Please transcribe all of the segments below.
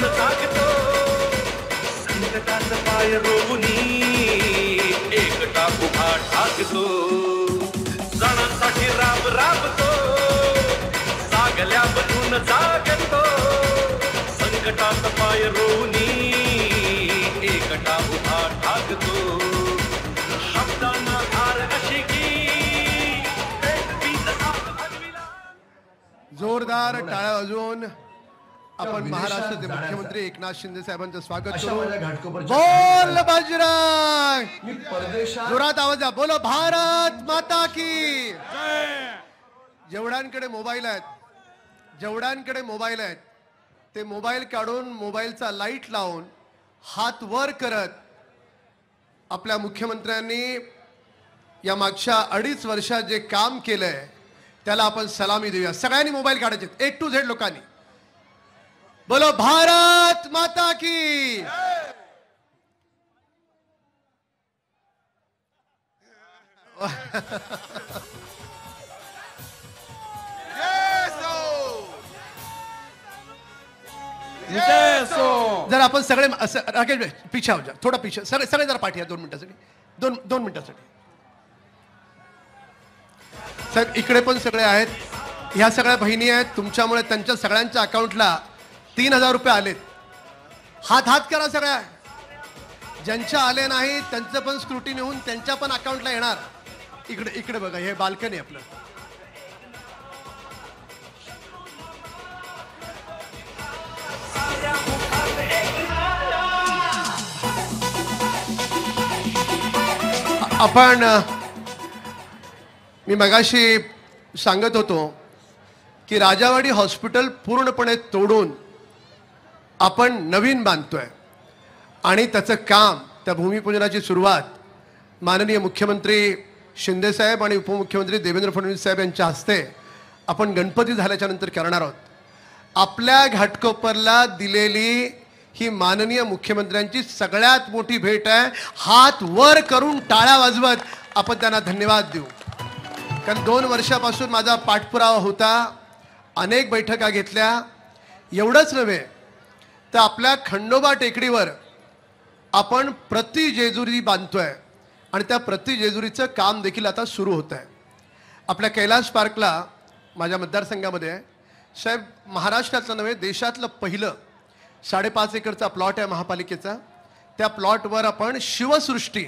बघून जागतो संकटात पाय रोवणी एकटा उभा ठाकतो सणांसाठी राब राबतो जागल्या बघून जागतो संकटात पाय रोवणी एकटा उभा ठाकतो शब्दांना धार अशी की जोरदार टाळ्या वाजवून आपण महाराष्ट्राचे मुख्यमंत्री एकनाथ शिंदे साहेबांचं स्वागत करू. बोल बजरंग, जोरात आवाज द्या. बोलो भारत माता की. जेवढ्यांकडे मोबाईल आहेत ते मोबाईल काढून मोबाईलचा लाईट लावून हात वर करत आपल्या मुख्यमंत्र्यांनी या मागच्या 2.5 वर्षात जे काम केलंय त्याला आपण सलामी देऊया. सगळ्यांनी मोबाईल काढायचे A to Z लोकांनी. बोलो भारत माता की. जर आपण सगळे राकेश भाई पिछा हो जा, थोडा पिछा, सगळे जरा पाठी 2 मिनिटासाठी. 2 मिनिटासाठी साहेब इकडे पण सगळे आहेत. ह्या सगळ्या बहिणी आहेत. तुमच्यामुळे त्यांच्या सगळ्यांच्या अकाउंटला 3000 रुपये आलेत. हात करा सगळ्या. ज्यांच्या आले नाही त्यांचं पण स्क्रुटिनी होऊन त्यांच्या पण अकाउंटला येणार. इकडे बघा, हे बाल्कनी आपलं. आपण मी मगाशी सांगत होतो की राजावाडी हॉस्पिटल पूर्णपणे तोडून आपण नवीन बांधतोय आणि त्याचं काम, त्या भूमिपूजनाची सुरुवात माननीय मुख्यमंत्री शिंदे साहेब आणि उपमुख्यमंत्री देवेंद्र फडणवीस साहेब यांच्या हस्ते आपण गणपती झाल्याच्या नंतर करणार आहोत. आपल्या घाटकोपरला दिलेली ही माननीय मुख्यमंत्र्यांची सगळ्यात मोठी भेट आहे. हात वर करून टाळ्या वाजवत आपण त्यांना धन्यवाद देऊ. कारण 2 वर्षापासून माझा पाठपुरावा होता. अनेक बैठका घेतल्या. एवढंच नव्हे तर आपल्या खंडोबा टेकडीवर आपण प्रति जेजुरी बांधतोय आणि त्या प्रति जेजुरीचं काम देखील आता सुरू होत आहे. आपल्या कैलास पार्कला माझ्या मतदारसंघामध्ये साहेब महाराष्ट्रातलं नव्हे देशातलं पहिलं 5.5 एकरचा प्लॉट आहे महापालिकेचा. त्या प्लॉटवर आपण शिवसृष्टी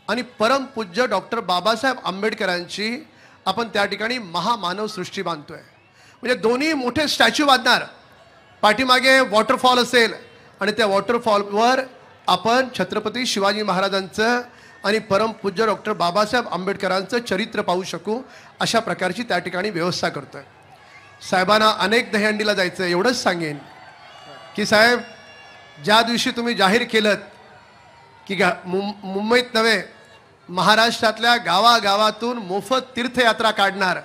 आणि परमपूज्य डॉक्टर बाबासाहेब आंबेडकरांची आपण त्या ठिकाणी महामानव सृष्टी बांधतोय. म्हणजे दोन्ही मोठे स्टॅच्यू बांधणार. पाठीमागे वॉटरफॉल असेल आणि त्या वॉटरफॉलवर आपण छत्रपती शिवाजी महाराजांचं आणि परमपूज्य डॉक्टर बाबासाहेब आंबेडकरांचं चरित्र पाहू शकू अशा प्रकारची त्या ठिकाणी व्यवस्था करतोय. साहेबांना अनेक दहीहंडीला जायचं. एवढंच सांगेन की साहेब ज्या दिवशी तुम्ही जाहीर केलं की मुंबईत नव्हे महाराष्ट्रातल्या गावागावातून मोफत तीर्थयात्रा काढणार,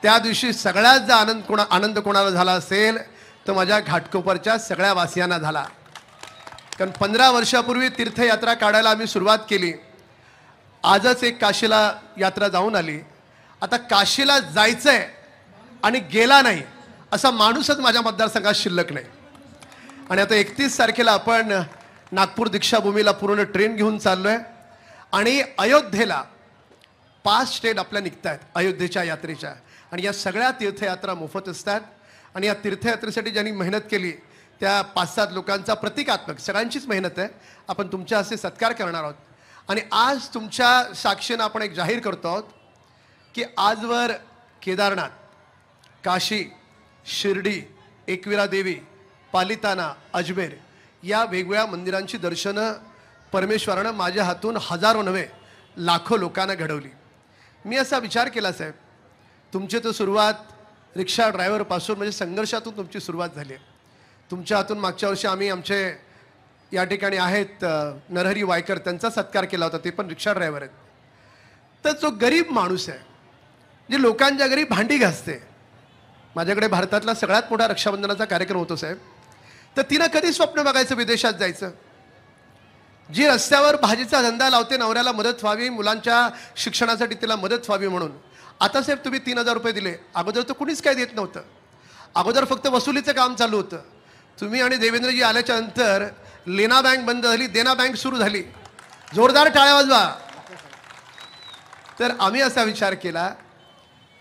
त्या दिवशी सगळ्यात जा आनंद कोणाला झाला असेल तर माझ्या घाटकोपरच्या सगळ्या वासियांना झाला. कारण 15 वर्षापूर्वी तीर्थयात्रा काढायला आम्ही सुरुवात केली. आजच एक काशीला यात्रा जाऊन आली. आता काशीला जायचंय आणि गेला नाही असा माणूसच माझ्या मतदारसंघात शिल्लक नाही. आणि आता 31 तारखेला आपण नागपूर दीक्षाभूमीला पूर्ण ट्रेन घेऊन चाललोय आणि अयोध्येला 5 ट्रेन आपल्या निघत आहेत अयोध्येच्या यात्रेच्या. आणि या सगळ्या तीर्थयात्रा मोफत असतात. आणि या तीर्थयात्रेसाठी ज्यांनी मेहनत केली त्या 5-7 लोकांचा प्रतिकात्मक सगळ्यांचीच मेहनत आहे. आपण तुमच्या हस्ते सत्कार करणार आहोत. आणि आज तुमच्या साक्षीनं आपण एक जाहीर करतो आहोत की आजवर केदारनाथ, काशी, शिर्डी, एकविरा देवी, पालिताना, अजमेर या वेगवेगळ्या मंदिरांची दर्शनं परमेश्वरानं माझ्या हातून हजारो नव्हे लाखो लोकांना घडवली. मी असा विचार केला साहेब, तुमची तर सुरुवात रिक्षा ड्रायव्हरपासून म्हणजे संघर्षातून तुमची सुरुवात झाली आहे. तुमच्या हातून मागच्या वर्षी आम्ही आमचे या ठिकाणी आहेत नरहरी वायकर त्यांचा सत्कार केला होता. ते पण रिक्षा ड्रायव्हर आहेत. तर जो गरीब माणूस आहे जे लोकांच्या घरी भांडी घासते, माझ्याकडे भारतातला सगळ्यात मोठा रक्षाबंधनाचा कार्यक्रम होतो साहेब, तर तिनं कधी स्वप्न बघायचं विदेशात जायचं. जी रस्त्यावर भाजीचा धंदा लावते, नवऱ्याला मदत व्हावी, मुलांच्या शिक्षणासाठी तिला मदत व्हावी म्हणून. आता साहेब तुम्ही 3000 रुपये दिले. अगोदर तर कुणीच काय देत नव्हतं. अगोदर फक्त वसुलीचं काम चालू होतं. तुम्ही आणि देवेंद्रजी आल्याच्या नंतर लेना बँक बंद झाली, देना बँक सुरू झाली. जोरदार टाळ्या वाजवा. तर आम्ही असा विचार केला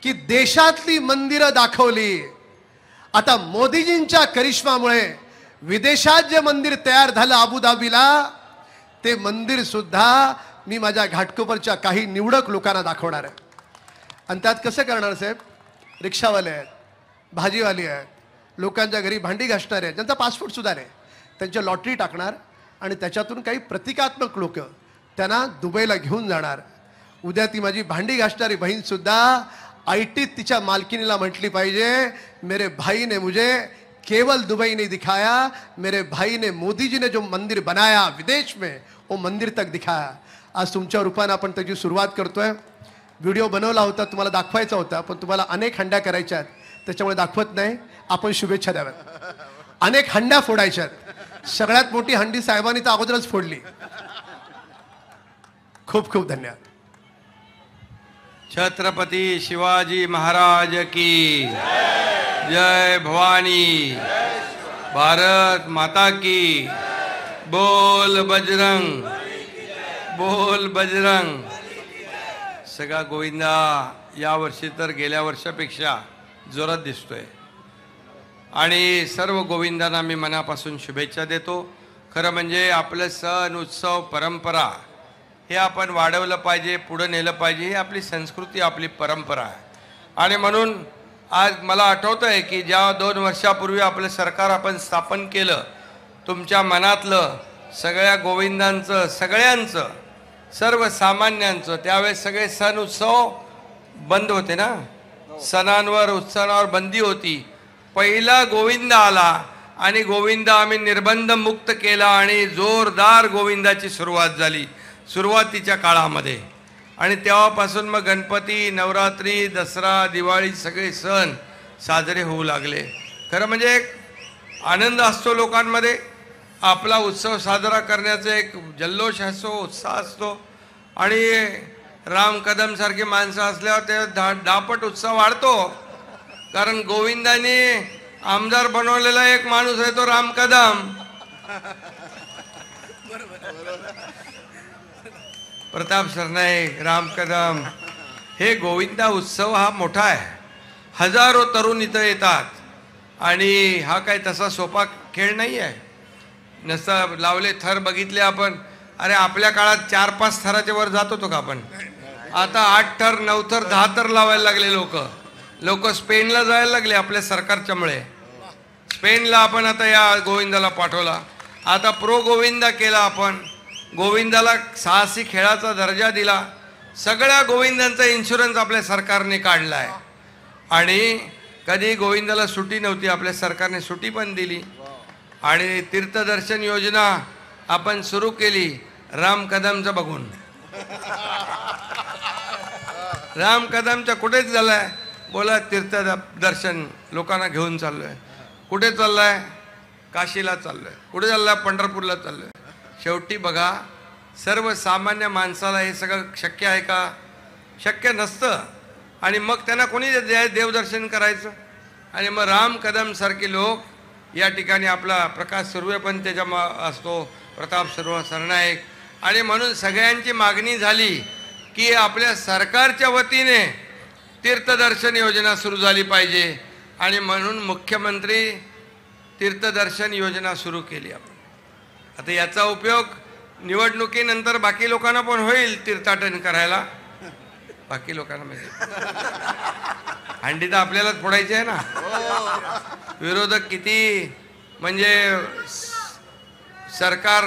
की देशातली मंदिरं दाखवली. आता मोदीजींच्या करिश्मामुळे विदेशात जे मंदिर तयार झालं अबुधाबीला, ते मंदिर सुद्धा मी माझ्या घाटकोपरच्या काही निवडक लोकांना दाखवणार आहे. आणि त्यात कसं करणार साहेब? रिक्षावाले आहेत, भाजीवाले आहेत, लोकांच्या घरी भांडी घासणारे आहेत, ज्यांचा पासपोर्ट सुद्धा नाही, त्यांच्या लॉटरी टाकणार आणि त्याच्यातून काही प्रतिकात्मक लोक त्यांना दुबईला घेऊन जाणार. उद्या ती माझी भांडी घासणारी बहीण सुद्धा आयटीत तिच्या मालकिनीला म्हटली पाहिजे, मेरे भाई ने मुझे केवल दुबई नहीं दिखाया, मेरे भाई ने मोदी जी ने जो मंदिर बनाया विदेश में वो मंदिर तक दिखाया. आज तुमच्या रूपाने आपण त्याची सुरुवात करतोय. व्हिडिओ बनवला होता, तुम्हाला दाखवायचा होता, पण तुम्हाला अनेक हंड्या करायच्या आहेत, त्याच्यामुळे दाखवत नाही. आपण शुभेच्छा द्याव्यात. अनेक हंड्या फोडायच्या आहेत. सगळ्यात मोठी हंडी साहेबांनी तर अगोदरच फोडली. खूप खूप धन्यवाद. छत्रपती शिवाजी महाराज की जय. भवानी भारत माता की. बोल बजरंग, बोल बजरंग. सगळा गोविंदा यावर्षी तर गेल्या वर्षापेक्षा जोरात दिसतोय आणि सर्व गोविंदांना मी मनापासून शुभेच्छा देतो. खरं म्हणजे आपलं सण उत्सव परंपरा हे आपण वाढवलं पाहिजे, पुढं नेलं पाहिजे. ही आपली संस्कृती, आपली परंपरा आहे. आणि म्हणून आज मला आठवतं आहे की ज्या 2 वर्षापूर्वी आपलं सरकार आपण स्थापन केलं, तुमच्या मनातलं सगळ्या गोविंदांचं, सगळ्यांचं, सर्वसामान्यांचं, त्यावेळेस सगळे सण उत्सव बंद होते ना, सणांवर उत्सवांवर बंदी होती. पहिला गोविंद आला आणि गोविंद आम्ही निर्बंध मुक्त केला आणि जोरदार गोविंदाची सुरुवात झाली सुरुवातीच्या काळामध्ये. आणि तेव्हापासून मग गणपती, नवरात्री, दसरा, दिवाळी सगळे सण साजरे होऊ लागले. खरं म्हणजे एक आनंद असतो लोकांमध्ये, आपला उत्सव साजरा करण्याचा एक जल्लोष असतो, उत्साह असतो. आणि राम कदम सारखी माणसं असल्यावर ते दापट उत्साह वाढतो. कारण गोविंदाने आमदार बनवलेला एक माणूस आहे तो राम कदम. प्रताप सरनाईक, राम कदम. हे गोविंदा उत्सव हा मोठा आहे. हजारो तरुण इथं येतात आणि हा काही तसा सोपा खेळ नाही आहे. नसतं लावले थर बघितले आपण, अरे आपल्या काळात 4-5 थराच्या वर जात होतो का आपण? आता 8 थर, 9 थर, 10 थर लावायला लागले लोक स्पेनला जायला लागले आपल्या सरकारच्यामुळे. स्पेनला आपण आता या गोविंदाला पाठवला. आता प्रो गोविंदा केला आपण. गोविंदाला साहसी खेळाचा दर्जा दिला. सगळ्या गोविंदांचा इन्शुरन्स आपल्या सरकारने काढला आहे. आणि कधी गोविंदाला सुट्टी नव्हती, आपल्या सरकारने सुट्टी पण दिली. आणि तीर्थदर्शन योजना आपण सुरू केली राम कदमचं बघून. राम कदमच्या कुठेच झालाय बोला, तीर्थदर्शन लोकांना घेऊन चाललोय. कुठे चाललाय? काशीला चाललोय. कुठे चाललाय? पंढरपूरला चाललोय. शेवटी बघा, सर्वसामान्य माणसाला हे सगळं शक्य आहे का? शक्य नसतं. आणि मग त्यांना कोणी देवदर्शन करायचं? आणि मग राम कदम सारखे लोक या ठिकाणी, आपला प्रकाश सुर्वे पण त्याच्या असतो, प्रताप सरनाईक. आणि म्हणून सगळ्यांची मागणी झाली की आपल्या सरकारच्या वतीने तीर्थदर्शन योजना सुरू झाली पाहिजे. आणि म्हणून मुख्यमंत्री तीर्थदर्शन योजना सुरू केली आपण. आता याचा उपयोग निवडणुकीनंतर बाकी लोकांना पण होईल तीर्थाटन करायला. बाकी लोकांना म्हणजे हंडी तर आपल्यालाच फोडायची आहे ना. विरोधक किती म्हणजे सरकार,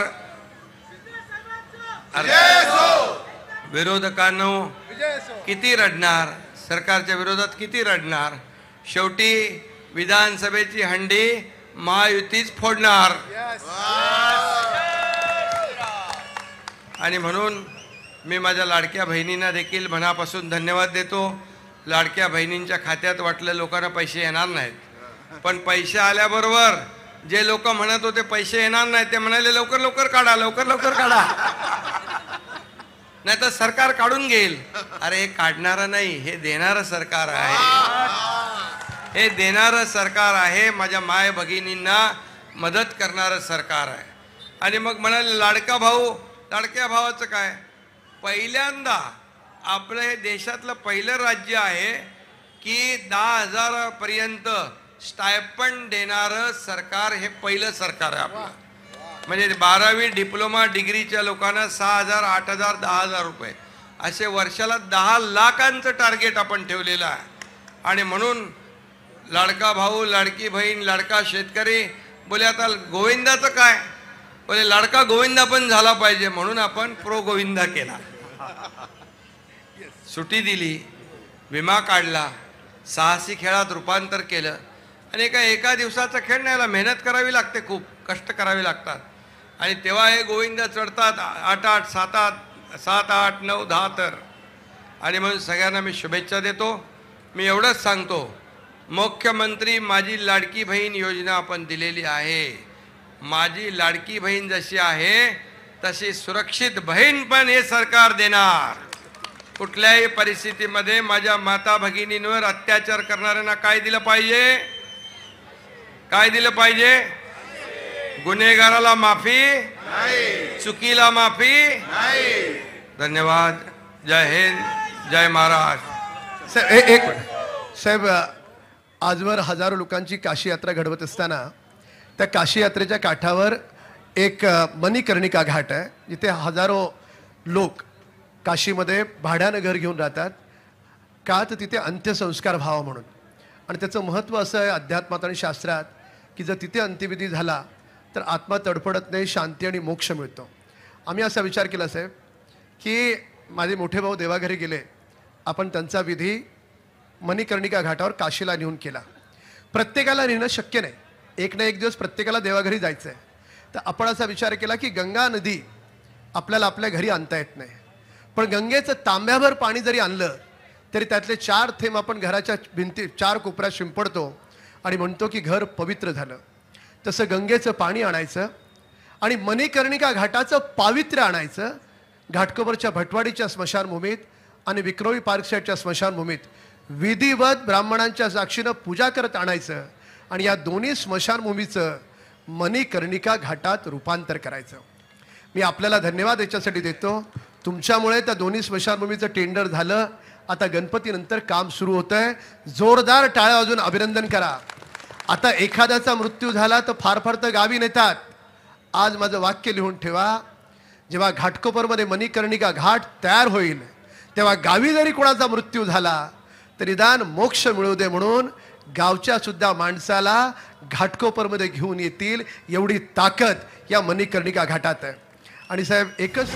विरोधकांनो किती रडणार, सरकारच्या विरोधात किती रडणार. शेवटी विधानसभेची हंडी महायुतीच फोडणार. आणि म्हणून मी माझ्या लाडक्या बहिणींना देखील मनापासून धन्यवाद देतो. लाडक्या बहिणींच्या खात्यात वाटलं लोकांना पैसे येणार नाहीत, पण पैसे आल्याबरोबर जे लोक म्हणत होते पैसे येणार नाहीत, ते म्हणाले लवकर लवकर काढा, लवकर लवकर काढा, नाही तर सरकार काढून घेईल. अरे हे काढणारं नाही, हे देणारं सरकार आहे. हे देणारं सरकार आहे. माझ्या माय भगिनींना मदत करणारं सरकार आहे. आणि मग म्हणाले लाडका भाऊ, लाडक्या भावाचं काय? पहिल्यांदा आपलं हे देशातलं पहिलं राज्य आहे की 10,000पर्यंत स्टायपंड देणारं सरकार हे पहिलं सरकार आहे आपलं. म्हणजे 12वी डिप्लोमा डिग्रीच्या लोकांना 6,000, 8,000, 10,000 रुपये असे वर्षाला 10 लाखांचं टार्गेट आपण ठेवलेलं आहे. आणि म्हणून लाडका भाऊ, लाडकी बहीण, लाडका शेतकरी बोले आता गोविंदाचं काय? बोले लाडका गोविंदा पण झाला पाहिजे म्हणून आपण प्रो गोविंदा केला. सुट्टी दिली, विमा काढला, साहसी खेळात रूपांतर केलं. आणि एका दिवसाचा खेळ नाही, याला मेहनत करावी लागते, खूप कष्ट करावे लागतात. आणि तेव्हा हे गोविंद चढतात 8-8, 7-8, 9, 10 तर. आणि म्हणून सगळ्यांना मी शुभेच्छा देतो. मी एवढंच सांगतो, मुख्यमंत्री माझी लाडकी बहीण योजना आपण दिलेली आहे. माझी लाडकी बहीण जशी आहे तशी सुरक्षित बहीण पण हे सरकार देणार. कुठल्याही परिस्थितीमध्ये माझ्या माता भगिनींवर अत्याचार करणाऱ्यांना काय दिलं पाहिजे? काय दिलं पाहिजे? गुन्हेगाराला माफी नाही, चुकीला माफी नाही. धन्यवाद. जय हिंद, जय महाराष्ट्र. एक साहेब, आजवर हजारो लोकांची काशी यात्रा घडवत असताना त्या काशी यात्रेच्या काठावर एक मणिकर्णिका घाट आहे, जिथे हजारो लोक काशीमध्ये भाड्यानं घर घेऊन राहतात. का? तर तिथे अंत्यसंस्कार व्हावा म्हणून. आणि त्याचं महत्त्व असं आहे अध्यात्मात आणि शास्त्रात की जर तिथे अंत्यविधी झाला तर आत्मा तडफडत नाही, शांती आणि मोक्ष मिळतो. आम्ही असा विचार केला साहेब की माझे मोठे भाऊ देवाघरी गेले, आपण त्यांचा विधी मणिकर्णिका घाटावर काशीला नेऊन केला. प्रत्येकाला नेणं शक्य नाही, एक ना एक दिवस प्रत्येकाला देवाघरी जायचं आहे. तर आपण असा विचार केला की गंगा नदी आपल्याला आपल्या घरी आणता येत नाही, पण गंगेचं तांब्याभर पाणी जरी आणलं तरी त्यातले 4 थेंब आपण घराच्या भिंती 4 कोपऱ्यात शिंपडतो आणि म्हणतो की घर पवित्र झालं. तसं गंगेचं पाणी आणायचं आणि मणिकर्णिका घाटाचं पावित्र्य आणायचं. घाटकोपरच्या भटवाडीच्या स्मशानभूमीत आणि विक्रोळी पार्क साईडच्या स्मशानभूमीत विधिवत ब्राह्मणांच्या साक्षीनं पूजा करत आणायचं आणि या दोन्ही स्मशानभूमीचं मणिकर्णिका घाटात रूपांतर करायचं. मी आपल्याला धन्यवाद याच्यासाठी देतो. तुमच्यामुळे त्या दोन्ही स्मशानभूमीचं टेंडर झालं. आता गणपतीनंतर काम सुरू होतं आहे. जोरदार टाळ्या वाजून अभिनंदन करा. आता एखाद्याचा मृत्यू झाला तर फार फार तर गावी नेतात. आज माझं वाक्य लिहून ठेवा, जेव्हा घाटकोपरमध्ये मणिकर्णिका घाट तयार होईल तेव्हा गावी जरी कोणाचा मृत्यू झाला तर निदान मोक्ष मिळू दे म्हणून गावच्या सुद्धा माणसाला घाटकोपरमध्ये घेऊन येतील एवढी ताकद या मणिकर्णिका घाटात आहे. आणि साहेब एकच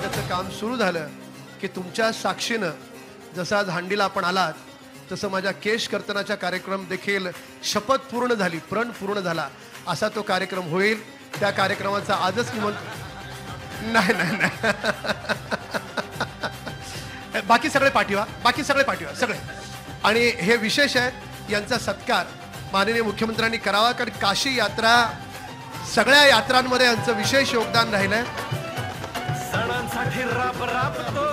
त्याचं काम सुरू झालं की तुमच्या साक्षीनं जसं आज हांडीला आपण आलात तसं माझ्या केश कर्तनाचा कार्यक्रम देखील शपथ पूर्ण झाली, प्रण पूर्ण झाला असा तो कार्यक्रम होईल. त्या कार्यक्रमाचा आजच नाही बाकी सगळे पाठवा, बाकी सगळे पाठवा सगळे. आणि हे विशेष आहे, यांचा सत्कार माननीय मुख्यमंत्र्यांनी करावा, कारण काशी यात्रा सगळ्या यात्रांमध्ये यांचं विशेष योगदान राहिलंय. सणांसाठी राब राबतो,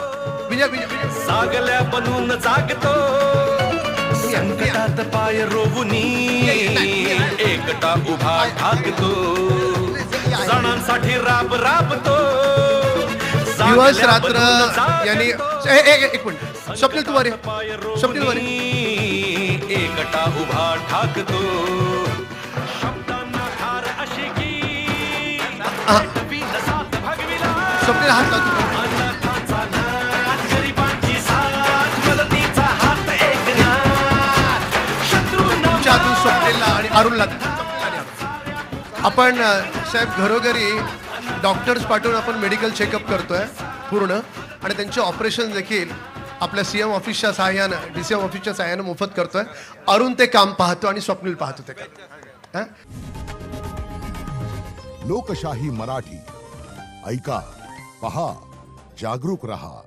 विजय विजय सागल्या बनून जागतो, संकटात पाय रोवुनी एकटा उभा ठाकतो. सणांसाठी राब राबतो, दिवस रात्र यांनी एक मिनिट स्वप्नील तू वर ये. स्वप्नील वर ये. एकटा उभा ठाकतो. शब्दांना धार अशी की साथ भगविला. स्वप्नील हात लावतो. अनाथांचा नाथ, गरिबांची साथ, मदतीचा हात ऐकणार. शत्रूंना तू स्वप्नीलला आणि अरुणला आपण साहेब घरोघरी डॉक्टर्स पाठवून आपण मेडिकल चेकअप करतोय पूर्ण, आणि त्यांचे ऑपरेशन देखील आपल्या CM ऑफिसच्या सहाय्यानं, DCM ऑफिसच्या सहाय्यानं मोफत करतोय. अरुण ते काम पाहतो आणि स्वप्नील पाहतो ते काम. लोकशाही मराठी ऐका, पहा, जागरूक रहा.